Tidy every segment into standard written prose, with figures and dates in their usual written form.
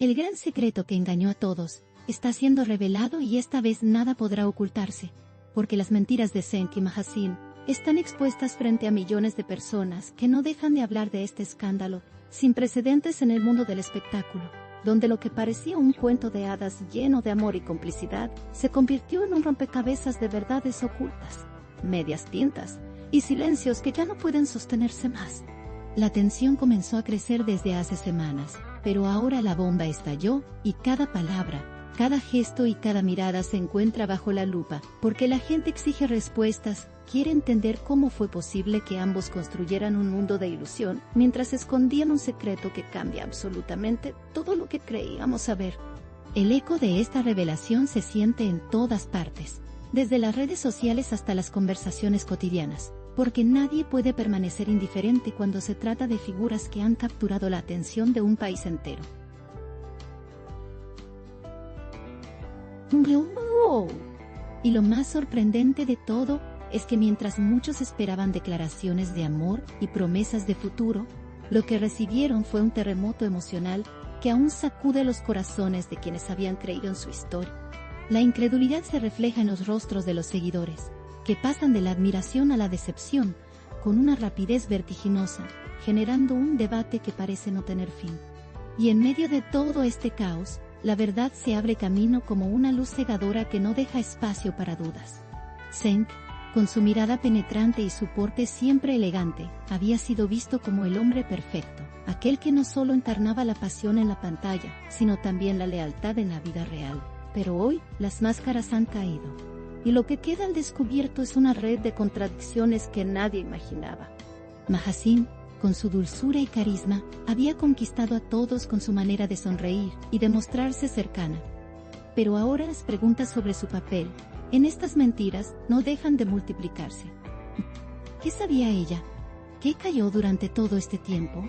El gran secreto que engañó a todos está siendo revelado y esta vez nada podrá ocultarse, porque las mentiras de Senki Mahasin están expuestas frente a millones de personas que no dejan de hablar de este escándalo sin precedentes en el mundo del espectáculo, donde lo que parecía un cuento de hadas lleno de amor y complicidad se convirtió en un rompecabezas de verdades ocultas, medias tintas y silencios que ya no pueden sostenerse más. La tensión comenzó a crecer desde hace semanas, pero ahora la bomba estalló y cada palabra, cada gesto y cada mirada se encuentra bajo la lupa, porque la gente exige respuestas, quiere entender cómo fue posible que ambos construyeran un mundo de ilusión mientras escondían un secreto que cambia absolutamente todo lo que creíamos saber. El eco de esta revelación se siente en todas partes, desde las redes sociales hasta las conversaciones cotidianas, porque nadie puede permanecer indiferente cuando se trata de figuras que han capturado la atención de un país entero. Y lo más sorprendente de todo es que mientras muchos esperaban declaraciones de amor y promesas de futuro, lo que recibieron fue un terremoto emocional que aún sacude los corazones de quienes habían creído en su historia. La incredulidad se refleja en los rostros de los seguidores, que pasan de la admiración a la decepción, con una rapidez vertiginosa, generando un debate que parece no tener fin. Y en medio de todo este caos, la verdad se abre camino como una luz cegadora que no deja espacio para dudas. Senk, con su mirada penetrante y su porte siempre elegante, había sido visto como el hombre perfecto, aquel que no solo encarnaba la pasión en la pantalla, sino también la lealtad en la vida real. Pero hoy, las máscaras han caído, y lo que queda al descubierto es una red de contradicciones que nadie imaginaba. Mahasin, con su dulzura y carisma, había conquistado a todos con su manera de sonreír y de mostrarse cercana. Pero ahora las preguntas sobre su papel en estas mentiras no dejan de multiplicarse. ¿Qué sabía ella? ¿Qué cayó durante todo este tiempo?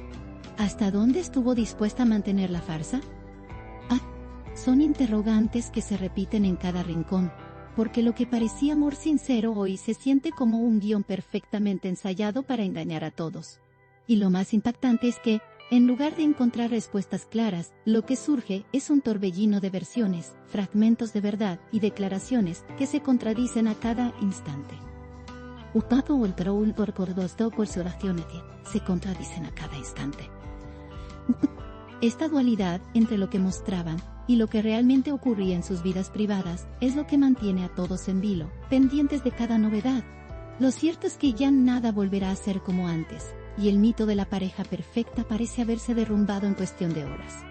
¿Hasta dónde estuvo dispuesta a mantener la farsa? Son interrogantes que se repiten en cada rincón, porque lo que parecía amor sincero hoy se siente como un guión perfectamente ensayado para engañar a todos. Y lo más impactante es que, en lugar de encontrar respuestas claras, lo que surge es un torbellino de versiones, fragmentos de verdad y declaraciones que se contradicen a cada instante. Se contradicen a cada instante. Esta dualidad entre lo que mostraban y lo que realmente ocurría en sus vidas privadas es lo que mantiene a todos en vilo, pendientes de cada novedad. Lo cierto es que ya nada volverá a ser como antes, y el mito de la pareja perfecta parece haberse derrumbado en cuestión de horas.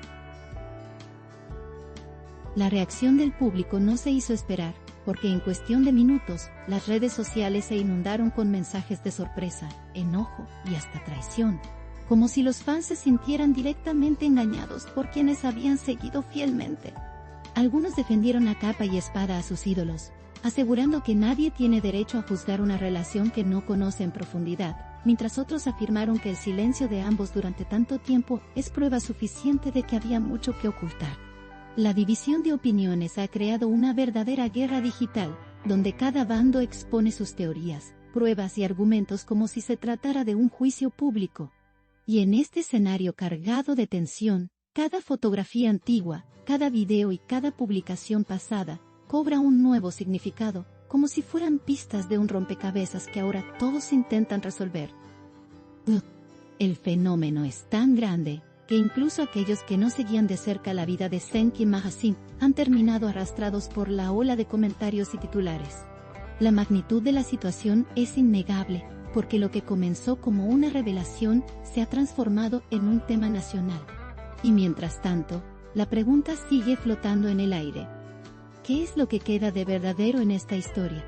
La reacción del público no se hizo esperar, porque en cuestión de minutos, las redes sociales se inundaron con mensajes de sorpresa, enojo y hasta traición, como si los fans se sintieran directamente engañados por quienes habían seguido fielmente. Algunos defendieron a capa y espada a sus ídolos, asegurando que nadie tiene derecho a juzgar una relación que no conoce en profundidad, mientras otros afirmaron que el silencio de ambos durante tanto tiempo es prueba suficiente de que había mucho que ocultar. La división de opiniones ha creado una verdadera guerra digital, donde cada bando expone sus teorías, pruebas y argumentos como si se tratara de un juicio público. Y en este escenario cargado de tensión, cada fotografía antigua, cada video y cada publicación pasada, cobra un nuevo significado, como si fueran pistas de un rompecabezas que ahora todos intentan resolver. El fenómeno es tan grande, que incluso aquellos que no seguían de cerca la vida de Senki Mahasin, han terminado arrastrados por la ola de comentarios y titulares. La magnitud de la situación es innegable, porque lo que comenzó como una revelación se ha transformado en un tema nacional. Y mientras tanto, la pregunta sigue flotando en el aire. ¿Qué es lo que queda de verdadero en esta historia?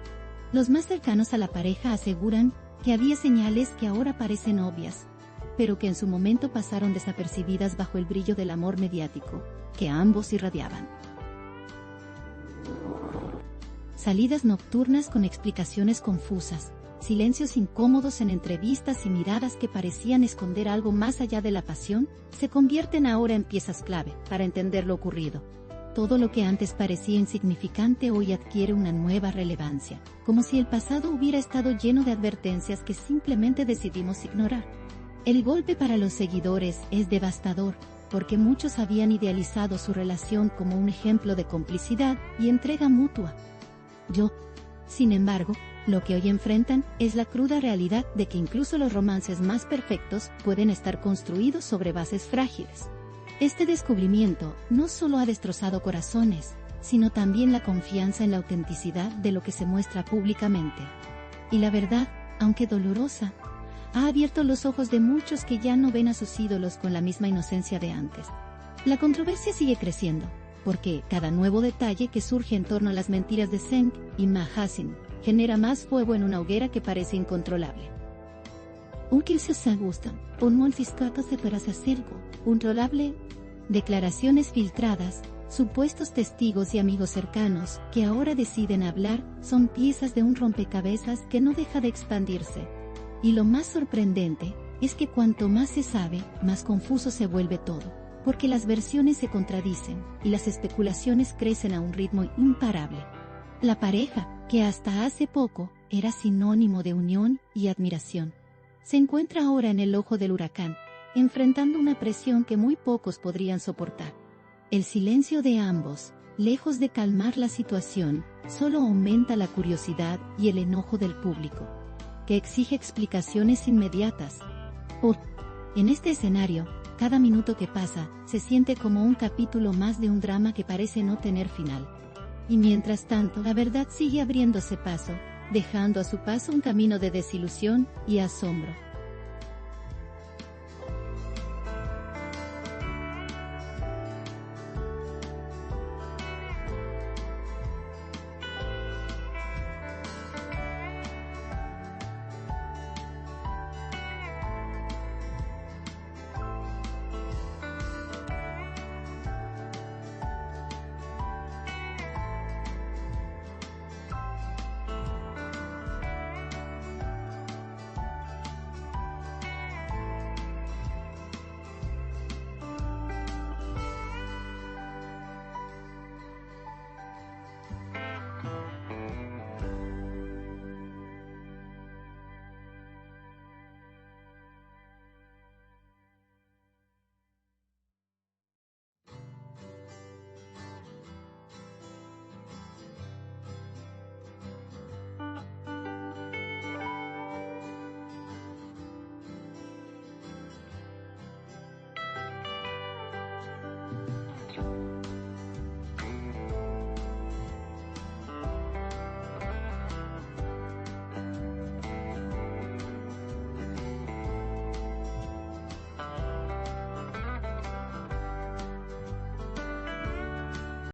Los más cercanos a la pareja aseguran que había señales que ahora parecen obvias, pero que en su momento pasaron desapercibidas bajo el brillo del amor mediático, que ambos irradiaban. Salidas nocturnas con explicaciones confusas, silencios incómodos en entrevistas y miradas que parecían esconder algo más allá de la pasión, se convierten ahora en piezas clave para entender lo ocurrido. Todo lo que antes parecía insignificante hoy adquiere una nueva relevancia, como si el pasado hubiera estado lleno de advertencias que simplemente decidimos ignorar. El golpe para los seguidores es devastador, porque muchos habían idealizado su relación como un ejemplo de complicidad y entrega mutua. Sin embargo, lo que hoy enfrentan es la cruda realidad de que incluso los romances más perfectos pueden estar construidos sobre bases frágiles. Este descubrimiento no solo ha destrozado corazones, sino también la confianza en la autenticidad de lo que se muestra públicamente. Y la verdad, aunque dolorosa, ha abierto los ojos de muchos que ya no ven a sus ídolos con la misma inocencia de antes. La controversia sigue creciendo, porque cada nuevo detalle que surge en torno a las mentiras de Zeng y Ma Hasin genera más fuego en una hoguera que parece incontrolable. Declaraciones filtradas, supuestos testigos y amigos cercanos que ahora deciden hablar son piezas de un rompecabezas que no deja de expandirse. Y lo más sorprendente es que cuanto más se sabe, más confuso se vuelve todo, porque las versiones se contradicen y las especulaciones crecen a un ritmo imparable. La pareja, que hasta hace poco era sinónimo de unión y admiración, se encuentra ahora en el ojo del huracán, enfrentando una presión que muy pocos podrían soportar. El silencio de ambos, lejos de calmar la situación, solo aumenta la curiosidad y el enojo del público, que exige explicaciones inmediatas. En este escenario, cada minuto que pasa, se siente como un capítulo más de un drama que parece no tener final. Y mientras tanto, la verdad sigue abriéndose paso, dejando a su paso un camino de desilusión y asombro.